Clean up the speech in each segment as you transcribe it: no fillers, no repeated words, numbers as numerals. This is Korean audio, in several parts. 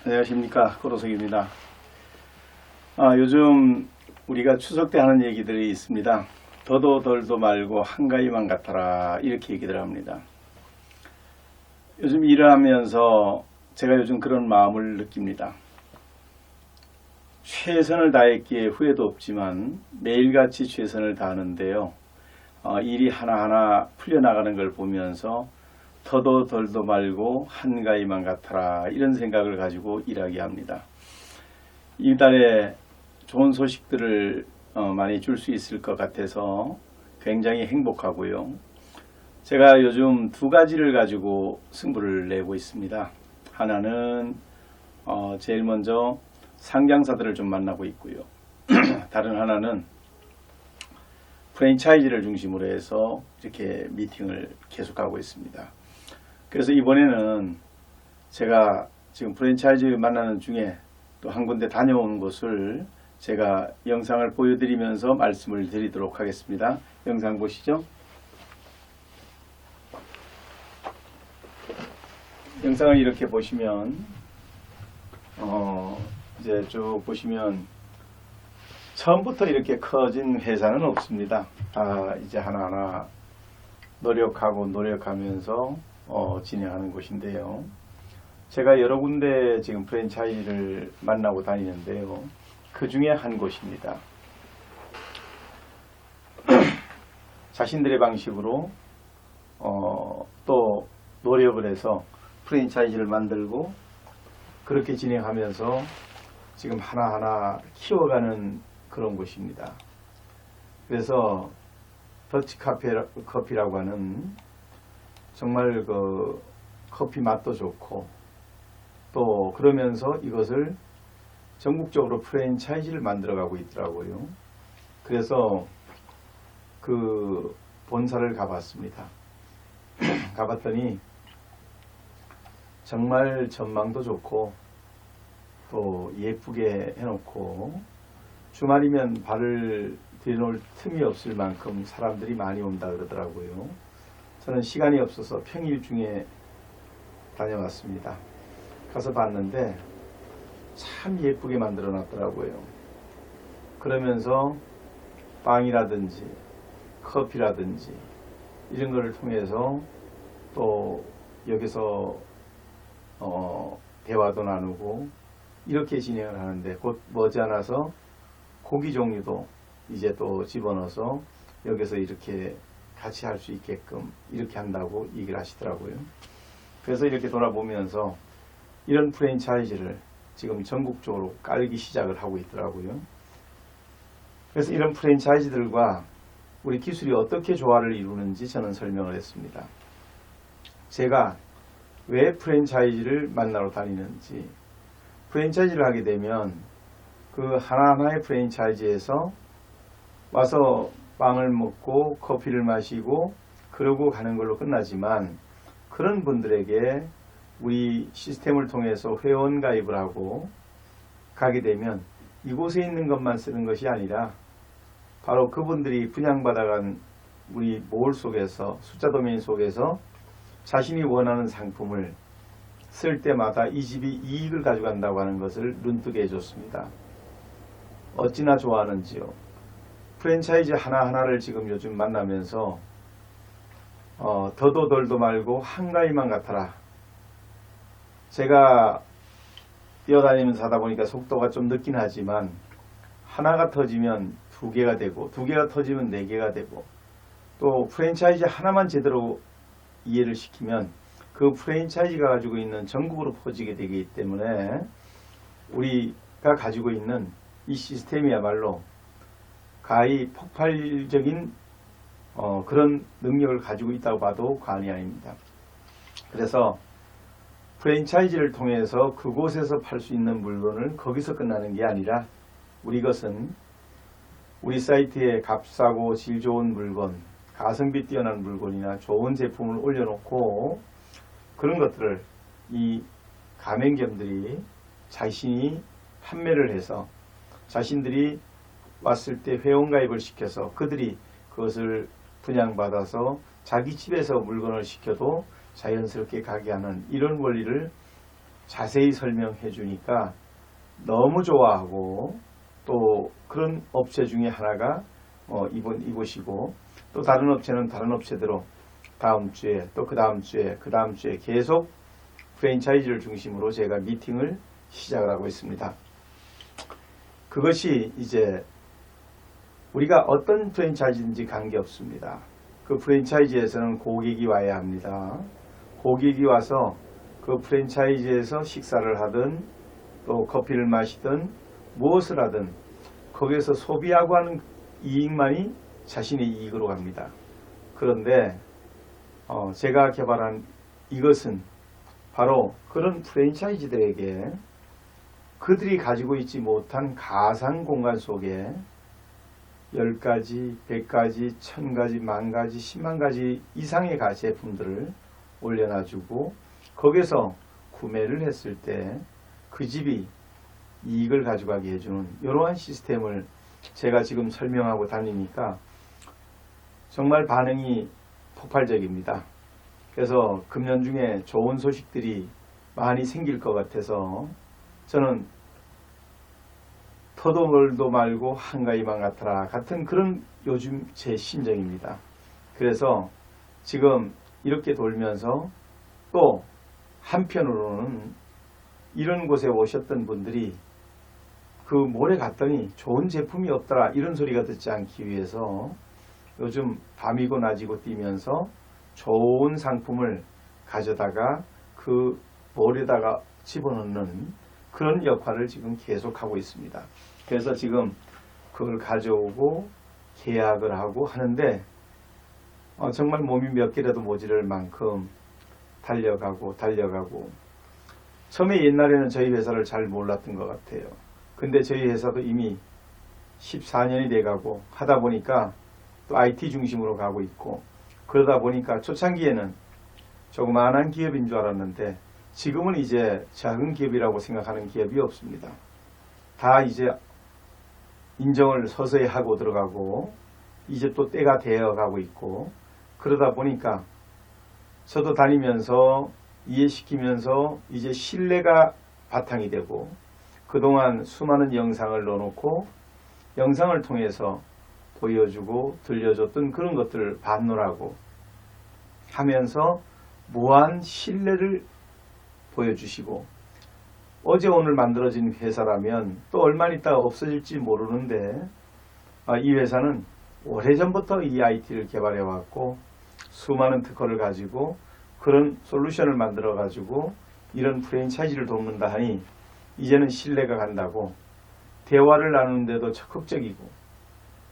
안녕하십니까, 고로석입니다. 요즘 우리가 추석 때 하는 얘기들이 있습니다. 더도 덜도 말고 한가위만 같아라, 이렇게 얘기들 합니다. 요즘 일을 하면서 제가 요즘 그런 마음을 느낍니다. 최선을 다했기에 후회도 없지만 매일같이 최선을 다하는데요. 일이 하나하나 풀려나가는 걸 보면서 더도 덜도 말고 한가위만 같아라, 이런 생각을 가지고 일하게 합니다. 이달에 좋은 소식들을 많이 줄 수 있을 것 같아서 굉장히 행복하고요. 제가 요즘 두 가지를 가지고 승부를 내고 있습니다. 하나는 제일 먼저 상장사들을 좀 만나고 있고요. 다른 하나는 프랜차이즈를 중심으로 해서 이렇게 미팅을 계속하고 있습니다. 그래서 이번에는 제가 지금 프랜차이즈 만나는 중에 또 한 군데 다녀온 곳을 제가 영상을 보여드리면서 말씀을 드리도록 하겠습니다. 영상 보시죠. 영상을 이렇게 보시면 이제 쭉 보시면 처음부터 이렇게 커진 회사는 없습니다. 이제 하나하나 노력하면서 진행하는 곳인데요. 제가 여러 군데 지금 프랜차이즈를 만나고 다니는데요. 그 중에 한 곳입니다. 자신들의 방식으로 또 노력을 해서 프랜차이즈를 만들고 그렇게 진행하면서 지금 하나하나 키워가는 그런 곳입니다. 그래서 더치 커피라고 하는 정말 그 커피 맛도 좋고 또 그러면서 이것을 전국적으로 프랜차이즈를 만들어가고 있더라고요. 그래서 그 본사를 가봤습니다. 가봤더니 정말 전망도 좋고 또 예쁘게 해놓고 주말이면 발을 들여놓을 틈이 없을 만큼 사람들이 많이 온다 그러더라고요. 저는 시간이 없어서 평일 중에 다녀왔습니다. 가서 봤는데 참 예쁘게 만들어 놨더라고요. 그러면서 빵이라든지 커피라든지 이런 거를 통해서 또 여기서 대화도 나누고 이렇게 진행을 하는데 곧 머지않아서 고기 종류도 이제 또 집어넣어서 여기서 이렇게 같이 할 수 있게끔 이렇게 한다고 얘기를 하시더라고요. 그래서 이렇게 돌아보면서 이런 프랜차이즈를 지금 전국적으로 깔기 시작을 하고 있더라고요. 그래서 이런 프랜차이즈들과 우리 기술이 어떻게 조화를 이루는지 저는 설명을 했습니다. 제가 왜 프랜차이즈를 만나러 다니는지, 프랜차이즈를 하게 되면 그 하나하나의 프랜차이즈에서 와서 빵을 먹고 커피를 마시고 그러고 가는 걸로 끝나지만 그런 분들에게 우리 시스템을 통해서 회원 가입을 하고 가게 되면 이곳에 있는 것만 쓰는 것이 아니라 바로 그분들이 분양받아간 우리 몰 속에서 숫자 도메인 속에서 자신이 원하는 상품을 쓸 때마다 이 집이 이익을 가져간다고 하는 것을 눈뜨게 해줬습니다. 어찌나 좋아하는지요. 프랜차이즈 하나하나를 지금 요즘 만나면서 더도 덜도 말고 한가위만 같아라. 제가 뛰어다니면서 하다 보니까 속도가 좀 늦긴 하지만 하나가 터지면 두 개가 되고 두 개가 터지면 네 개가 되고 또 프랜차이즈 하나만 제대로 이해를 시키면 그 프랜차이즈가 가지고 있는 전국으로 퍼지게 되기 때문에 우리가 가지고 있는 이 시스템이야말로 가히 폭발적인 그런 능력을 가지고 있다고 봐도 과언이 아닙니다. 그래서 프랜차이즈를 통해서 그곳에서 팔 수 있는 물건을 거기서 끝나는 게 아니라 우리 것은 우리 사이트에 값싸고 질 좋은 물건, 가성비 뛰어난 물건이나 좋은 제품을 올려놓고 그런 것들을 이 가맹점들이 자신이 판매를 해서 자신들이 왔을 때 회원가입을 시켜서 그들이 그것을 분양받아서 자기 집에서 물건을 시켜도 자연스럽게 가게 하는 이런 원리를 자세히 설명해 주니까 너무 좋아하고, 또 그런 업체 중에 하나가 이곳이고, 또 다른 업체는 다른 업체대로 다음 주에, 또 그 다음 주에, 그 다음 주에 계속 프랜차이즈를 중심으로 제가 미팅을 시작을 하고 있습니다. 그것이 이제 우리가 어떤 프랜차이즈인지 관계없습니다. 그 프랜차이즈에서는 고객이 와야 합니다. 고객이 와서 그 프랜차이즈에서 식사를 하든 또 커피를 마시든 무엇을 하든 거기에서 소비하고 하는 이익만이 자신의 이익으로 갑니다. 그런데 제가 개발한 이것은 바로 그런 프랜차이즈들에게 그들이 가지고 있지 못한 가상 공간 속에 10가지, 100가지, 1000가지, 10,000가지, 100,000가지 이상의 제품들을 올려놔주고 거기서 구매를 했을 때 그 집이 이익을 가져가게 해주는 이러한 시스템을 제가 지금 설명하고 다니니까 정말 반응이 폭발적입니다. 그래서 금년 중에 좋은 소식들이 많이 생길 것 같아서 저는 터도 멀도 말고 한가위만 같아라 같은 그런 요즘 제 심정입니다. 그래서 지금 이렇게 돌면서 또 한편으로는 이런 곳에 오셨던 분들이 그 몰에 갔더니 좋은 제품이 없더라 이런 소리가 듣지 않기 위해서 요즘 밤이고 낮이고 뛰면서 좋은 상품을 가져다가 그 몰에다가 집어넣는 그런 역할을 지금 계속하고 있습니다. 그래서 지금 그걸 가져오고 계약을 하고 하는데 정말 몸이 몇 개라도 모자랄 만큼 달려가고 처음에 옛날에는 저희 회사를 잘 몰랐던 것 같아요. 근데 저희 회사도 이미 14년이 돼가고 하다 보니까 또 IT 중심으로 가고 있고 그러다 보니까 초창기에는 조그마한 기업인 줄 알았는데 지금은 이제 작은 기업이라고 생각하는 기업이 없습니다. 다 이제 인정을 서서히 하고 들어가고 이제 또 때가 되어가고 있고 그러다 보니까 저도 다니면서 이해시키면서 이제 신뢰가 바탕이 되고 그동안 수많은 영상을 넣어놓고 영상을 통해서 보여주고 들려줬던 그런 것들을 반론하고 하면서 무한 신뢰를 보여주시고 어제 오늘 만들어진 회사라면 또 얼마 있다가 없어질지 모르는데 이 회사는 오래전부터 이 IT를 개발해 왔고 수많은 특허를 가지고 그런 솔루션을 만들어 가지고 이런 프랜차이즈를 돕는다 하니 이제는 신뢰가 간다고 대화를 나누는데도 적극적이고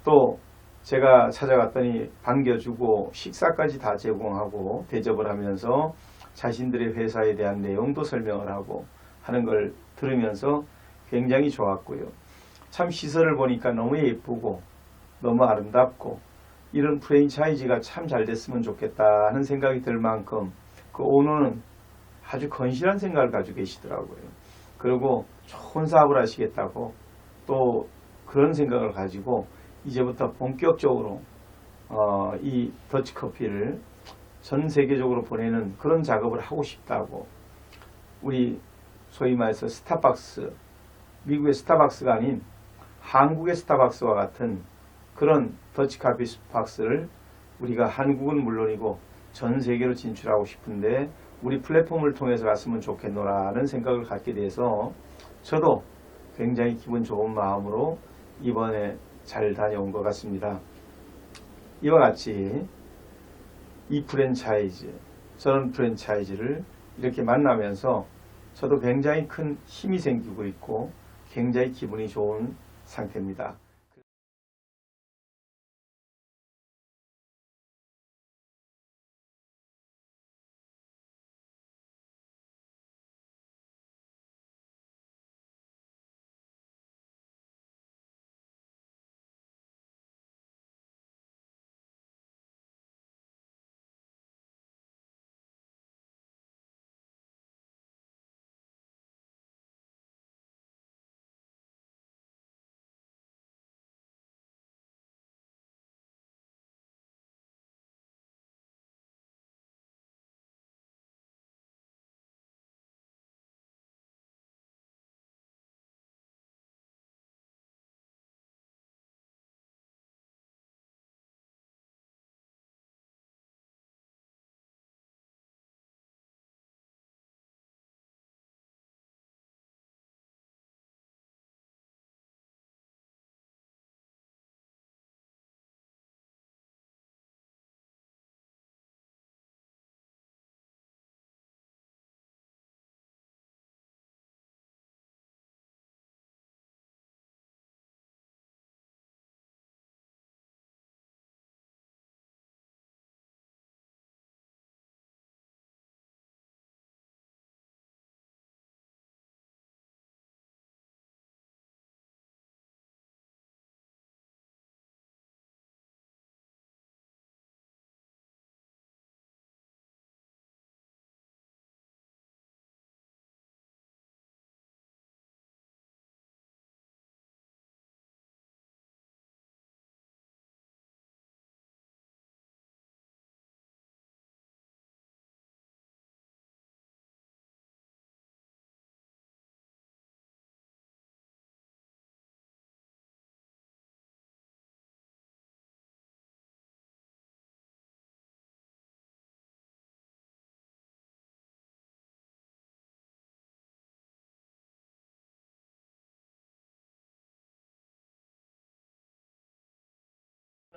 또 제가 찾아갔더니 반겨주고 식사까지 다 제공하고 대접을 하면서 자신들의 회사에 대한 내용도 설명을 하고 하는 걸 들으면서 굉장히 좋았고요. 참 시설을 보니까 너무 예쁘고 너무 아름답고 이런 프랜차이즈가 참 잘 됐으면 좋겠다 하는 생각이 들 만큼 그 오너는 아주 건실한 생각을 가지고 계시더라고요. 그리고 좋은 사업을 하시겠다고 또 그런 생각을 가지고 이제부터 본격적으로 이 더치커피를 전 세계적으로 보내는 그런 작업을 하고 싶다고 우리 소위 말해서 스타벅스, 미국의 스타벅스가 아닌 한국의 스타벅스와 같은 그런 더치커피 박스를 우리가 한국은 물론이고 전 세계로 진출하고 싶은데 우리 플랫폼을 통해서 갔으면 좋겠노라는 생각을 갖게 돼서 저도 굉장히 기분 좋은 마음으로 이번에 잘 다녀온 것 같습니다. 이와 같이 이 프랜차이즈, 저런 프랜차이즈를 이렇게 만나면서 저도 굉장히 큰 힘이 생기고 있고 굉장히 기분이 좋은 상태입니다.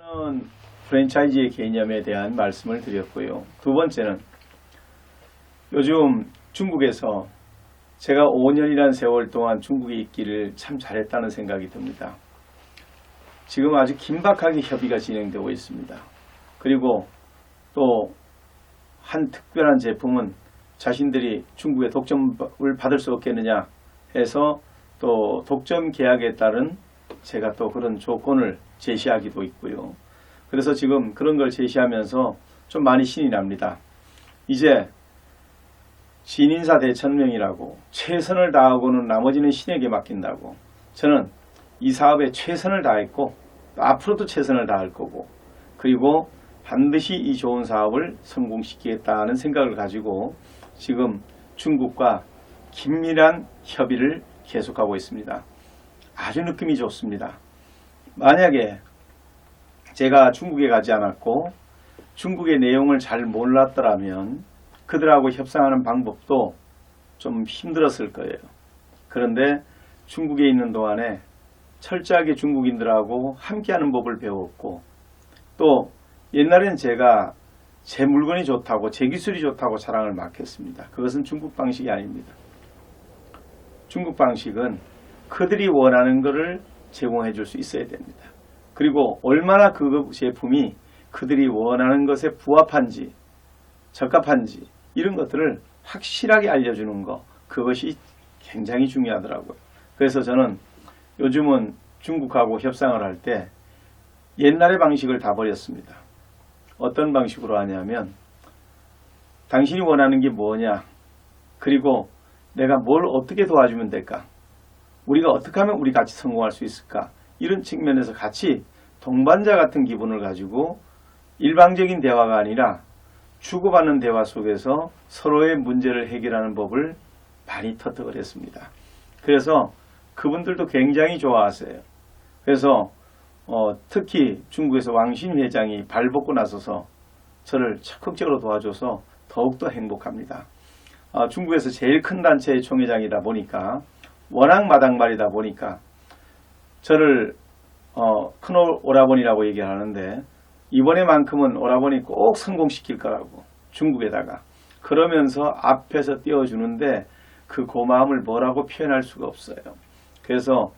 저는 프랜차이즈의 개념에 대한 말씀을 드렸고요. 두 번째는 요즘 중국에서 제가 5년이라는 세월 동안 중국에 있기를 참 잘했다는 생각이 듭니다. 지금 아주 긴박하게 협의가 진행되고 있습니다. 그리고 또 한 특별한 제품은 자신들이 중국의 독점을 받을 수 없겠느냐 해서 또 독점 계약에 따른 제가 또 그런 조건을 제시하기도 있고요. 그래서 지금 그런 걸 제시하면서 좀 많이 신이 납니다. 이제 신인사 대천명이라고 최선을 다하고는 나머지는 신에게 맡긴다고. 저는 이 사업에 최선을 다했고 앞으로도 최선을 다할 거고, 그리고 반드시 이 좋은 사업을 성공시키겠다는 생각을 가지고 지금 중국과 긴밀한 협의를 계속하고 있습니다. 아주 느낌이 좋습니다. 만약에 제가 중국에 가지 않았고 중국의 내용을 잘 몰랐더라면 그들하고 협상하는 방법도 좀 힘들었을 거예요. 그런데 중국에 있는 동안에 철저하게 중국인들하고 함께하는 법을 배웠고, 또 옛날엔 제가 제 물건이 좋다고 제 기술이 좋다고 자랑을 막 했습니다. 그것은 중국 방식이 아닙니다. 중국 방식은 그들이 원하는 것을 제공해 줄 수 있어야 됩니다. 그리고 얼마나 그 제품이 그들이 원하는 것에 부합한지 적합한지 이런 것들을 확실하게 알려주는 것, 그것이 굉장히 중요하더라고요. 그래서 저는 요즘은 중국하고 협상을 할 때 옛날의 방식을 다 버렸습니다. 어떤 방식으로 하냐면, 당신이 원하는 게 뭐냐, 그리고 내가 뭘 어떻게 도와주면 될까, 우리가 어떻게 하면 우리 같이 성공할 수 있을까, 이런 측면에서 같이 동반자 같은 기분을 가지고 일방적인 대화가 아니라 주고받는 대화 속에서 서로의 문제를 해결하는 법을 많이 터득을 했습니다. 그래서 그분들도 굉장히 좋아하세요. 그래서 특히 중국에서 왕신 회장이 발벗고 나서서 저를 적극적으로 도와줘서 더욱더 행복합니다. 중국에서 제일 큰 단체의 총회장이다 보니까, 워낙 마당발이다 보니까 저를 큰 오라버니라고 얘기하는데, 이번에만큼은 오라버니 꼭 성공시킬 거라고 중국에다가 그러면서 앞에서 띄워주는데 그 고마움을 뭐라고 표현할 수가 없어요. 그래서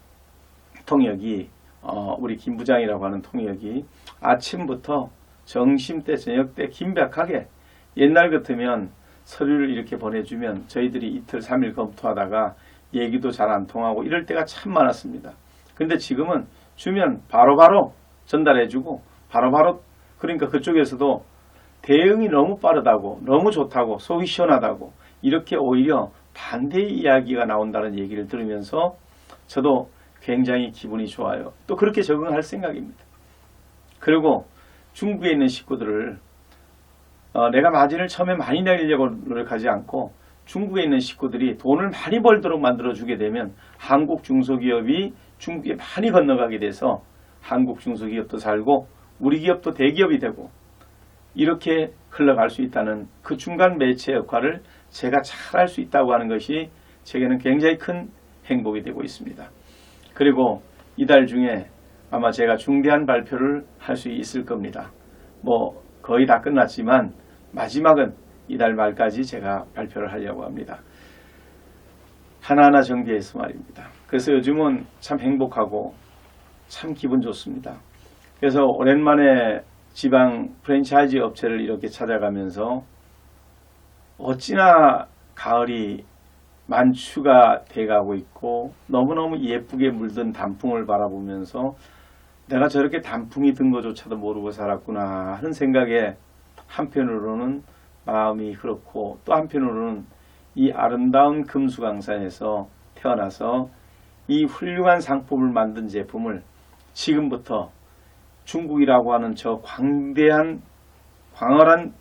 통역이 우리 김 부장이라고 하는 통역이 아침부터 점심때 저녁때 긴박하게, 옛날 같으면 서류를 이렇게 보내주면 저희들이 이틀 3일 검토하다가 얘기도 잘 안 통하고 이럴 때가 참 많았습니다. 근데 지금은 주면 바로바로 전달해주고 바로바로, 그러니까 그쪽에서도 대응이 너무 빠르다고, 너무 좋다고, 속이 시원하다고, 이렇게 오히려 반대의 이야기가 나온다는 얘기를 들으면서 저도 굉장히 기분이 좋아요. 또 그렇게 적응할 생각입니다. 그리고 중국에 있는 식구들을 내가 마진을 처음에 많이 내리려고 노력하지 않고, 중국에 있는 식구들이 돈을 많이 벌도록 만들어주게 되면 한국 중소기업이 중국에 많이 건너가게 돼서 한국 중소기업도 살고 우리 기업도 대기업이 되고 이렇게 흘러갈 수 있다는 그 중간 매체 역할을 제가 잘 할 수 있다고 하는 것이 제게는 굉장히 큰 행복이 되고 있습니다. 그리고 이달 중에 아마 제가 중대한 발표를 할 수 있을 겁니다. 뭐 거의 다 끝났지만 마지막은 이달 말까지 제가 발표를 하려고 합니다. 하나하나 정비해서 말입니다. 그래서 요즘은 참 행복하고 참 기분 좋습니다. 그래서 오랜만에 지방 프랜차이즈 업체를 이렇게 찾아가면서 어찌나 가을이 만추가 돼가고 있고 너무너무 예쁘게 물든 단풍을 바라보면서 내가 저렇게 단풍이 든 것조차도 모르고 살았구나 하는 생각에 한편으로는 마음이 그렇고, 또 한편으로는 이 아름다운 금수강산에서 태어나서 이 훌륭한 상품을 만든 제품을 지금부터 중국이라고 하는 저 광대한 광활한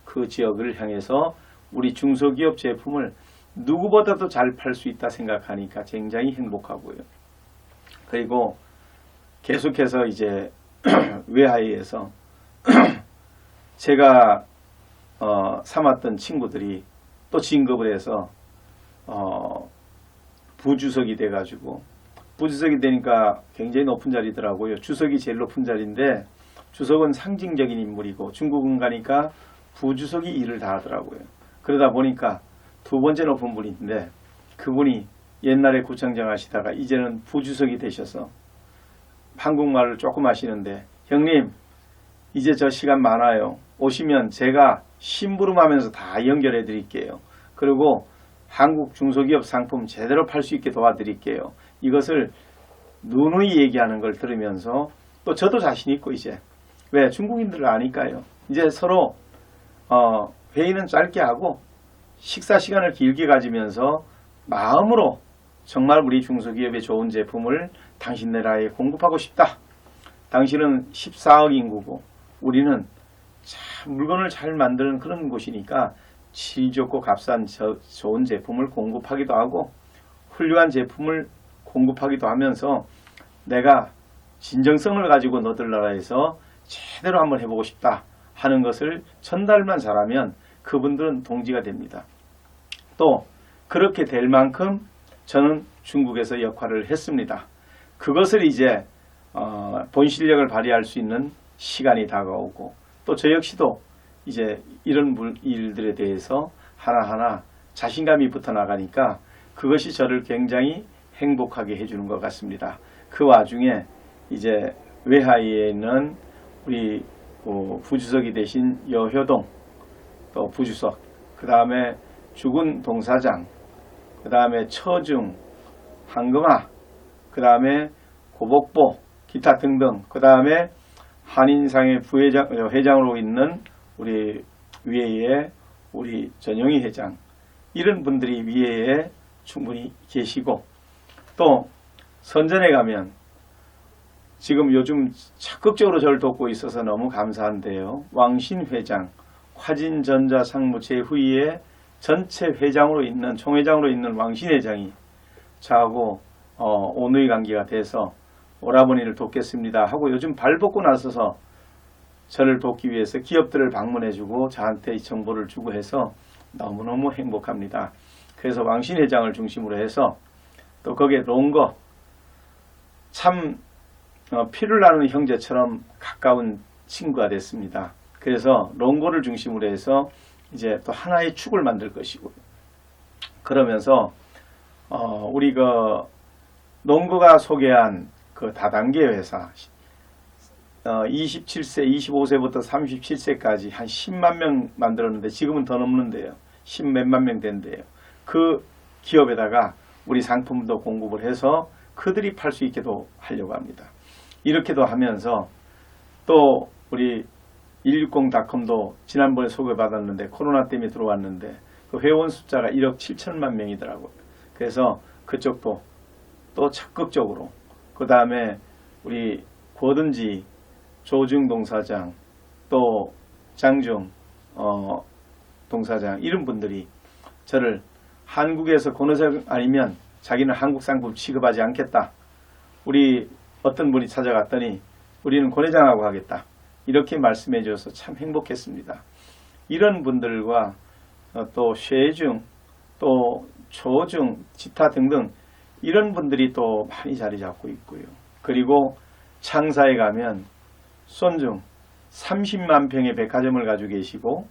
그 지역을 향해서 우리 중소기업 제품을 누구보다도 잘 팔 수 있다 생각하니까 굉장히 행복하고요. 그리고 계속해서 이제 외하이에서 제가 삼았던 친구들이 또 진급을 해서 부주석이 돼가지고 부주석이 되니까 굉장히 높은 자리더라고요. 주석이 제일 높은 자리인데 주석은 상징적인 인물이고 중국은 가니까 부주석이 일을 다 하더라고요. 그러다 보니까 두 번째 높은 분인데 그분이 옛날에 구청장 하시다가 이제는 부주석이 되셔서 한국말을 조금 하시는데 형님 이제 저 시간 많아요. 오시면 제가 심부름하면서 다 연결해 드릴게요. 그리고 한국 중소기업 상품 제대로 팔 수 있게 도와드릴게요. 이것을 누누이 얘기하는 걸 들으면서 또 저도 자신 있고 이제 왜 중국인들을 아니까요. 이제 서로 회의는 짧게 하고 식사 시간을 길게 가지면서 마음으로 정말 우리 중소기업의 좋은 제품을 당신 나라에 공급하고 싶다. 당신은 14억 인구고 우리는 참 물건을 잘 만드는 그런 곳이니까 질 좋고 값싼 좋은 제품을 공급하기도 하고 훌륭한 제품을 공급하기도 하면서 내가 진정성을 가지고 너들 나라에서 제대로 한번 해보고 싶다 하는 것을 전달만 잘하면 그분들은 동지가 됩니다. 또 그렇게 될 만큼 저는 중국에서 역할을 했습니다. 그것을 이제 본 실력을 발휘할 수 있는 시간이 다가오고 또 저 역시도 이제 이런 일들에 대해서 하나하나 자신감이 붙어 나가니까 그것이 저를 굉장히 행복하게 해주는 것 같습니다. 그 와중에 이제 외하에 있는 우리 부주석이 되신 여효동 또 부주석 그 다음에 죽은 동사장 그 다음에 처중 한금아 그 다음에 고복보 기타 등등 그 다음에 한인상의 회장으로 있는 우리 위에에 우리 전용희 회장 이런 분들이 위에에 충분히 계시고 또 선전에 가면 지금 요즘 적극적으로 저를 돕고 있어서 너무 감사한데요. 왕신 회장, 화진전자 상무 제후위의 전체 회장으로 있는 총회장으로 있는 왕신 회장이 저하고 온누이 관계가 돼서 오라버니를 돕겠습니다 하고 요즘 발벗고 나서서 저를 돕기 위해서 기업들을 방문해주고 저한테 이 정보를 주고 해서 너무너무 행복합니다. 그래서 왕신 회장을 중심으로 해서 또 거기에 롱거 참 피를 나누는 형제처럼 가까운 친구가 됐습니다. 그래서 롱거를 중심으로 해서 이제 또 하나의 축을 만들 것이고요. 그러면서 우리 그 롱거가 소개한 그 다단계 회사 27세, 25세부터 37세까지 한 10만 명 만들었는데 지금은 더 넘는데요. 10몇만 명 된대요. 그 기업에다가 우리 상품도 공급을 해서 그들이 팔 수 있게도 하려고 합니다. 이렇게도 하면서 또 우리 160.com도 지난번에 소개받았는데 코로나 때문에 들어왔는데 그 회원 숫자가 1억 7천만 명이더라고요. 그래서 그쪽도 또 적극적으로 그 다음에 우리 뭐든지 조중 동사장 또 장중 동사장 이런 분들이 저를 한국에서 권호사 아니면 자기는 한국 상품 취급하지 않겠다. 우리 어떤 분이 찾아갔더니 우리는 권회장하고 하겠다. 이렇게 말씀해 주셔서 참 행복했습니다. 이런 분들과 또 쉐중 또 조중 지타 등등 이런 분들이 또 많이 자리 잡고 있고요. 그리고 창사에 가면 손중 30만 평의 백화점을 가지고 계시고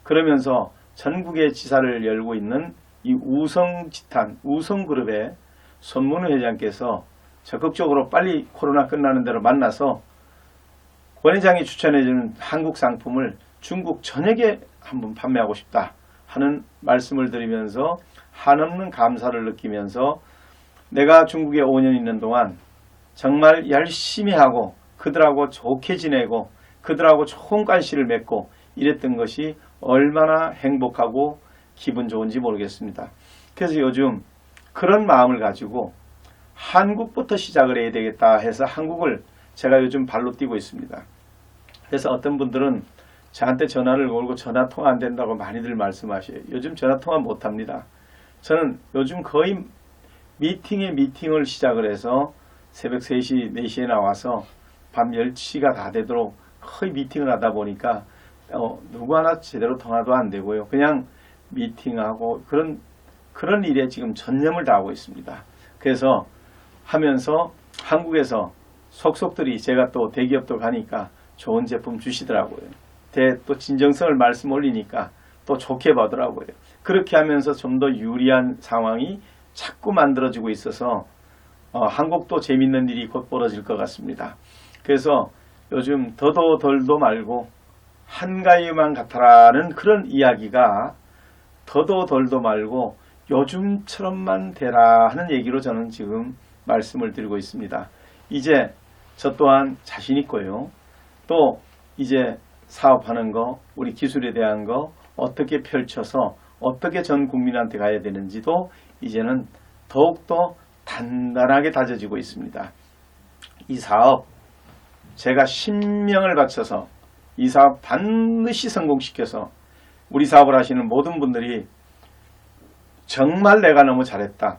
그러면서 전국의 지사를 열고 있는 이 우성지탄 우성그룹의 손문우 회장께서 적극적으로 빨리 코로나 끝나는 대로 만나서 권 회장이 추천해주는 한국 상품을 중국 전역에 한번 판매하고 싶다 하는 말씀을 드리면서 한없는 감사를 느끼면서 내가 중국에 5년 있는 동안 정말 열심히 하고 그들하고 좋게 지내고 그들하고 좋은 관시를 맺고 이랬던 것이 얼마나 행복하고 기분 좋은지 모르겠습니다. 그래서 요즘 그런 마음을 가지고 한국부터 시작을 해야 되겠다 해서 한국을 제가 요즘 발로 뛰고 있습니다. 그래서 어떤 분들은 저한테 전화를 걸고 전화 통화 안 된다고 많이들 말씀하셔요. 요즘 전화 통화 못합니다. 저는 요즘 거의 미팅에 미팅을 시작을 해서 새벽 3시, 4시에 나와서 밤 10시가 다 되도록 거의 미팅을 하다 보니까 누구 하나 제대로 통화도 안 되고요. 그냥 미팅하고 그런 일에 지금 전념을 다하고 있습니다. 그래서 하면서 한국에서 속속들이 제가 또 대기업도 가니까 좋은 제품 주시더라고요. 또 진정성을 말씀 올리니까 또 좋게 보더라고요. 그렇게 하면서 좀 더 유리한 상황이 자꾸 만들어지고 있어서 한국도 재밌는 일이 곧 벌어질 것 같습니다. 그래서 요즘 더도 덜도 말고 한가위만 같아라는 그런 이야기가 더도 덜도 말고 요즘처럼만 되라 하는 얘기로 저는 지금 말씀을 드리고 있습니다. 이제 저 또한 자신 있고요. 또 이제 사업하는 거, 우리 기술에 대한 거 어떻게 펼쳐서 어떻게 전 국민한테 가야 되는지도 이제는 더욱더 단단하게 다져지고 있습니다. 이 사업 제가 신명을 바쳐서 이 사업 반드시 성공시켜서 우리 사업을 하시는 모든 분들이 정말 내가 너무 잘했다.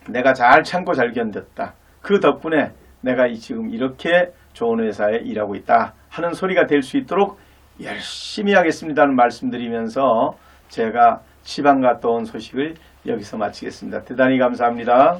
내가 잘 참고 잘 견뎠다. 그 덕분에 내가 지금 이렇게 좋은 회사에 일하고 있다 하는 소리가 될 수 있도록 열심히 하겠습니다는 말씀드리면서 제가 지방 갔다 온 소식을 여기서 마치겠습니다. 대단히 감사합니다.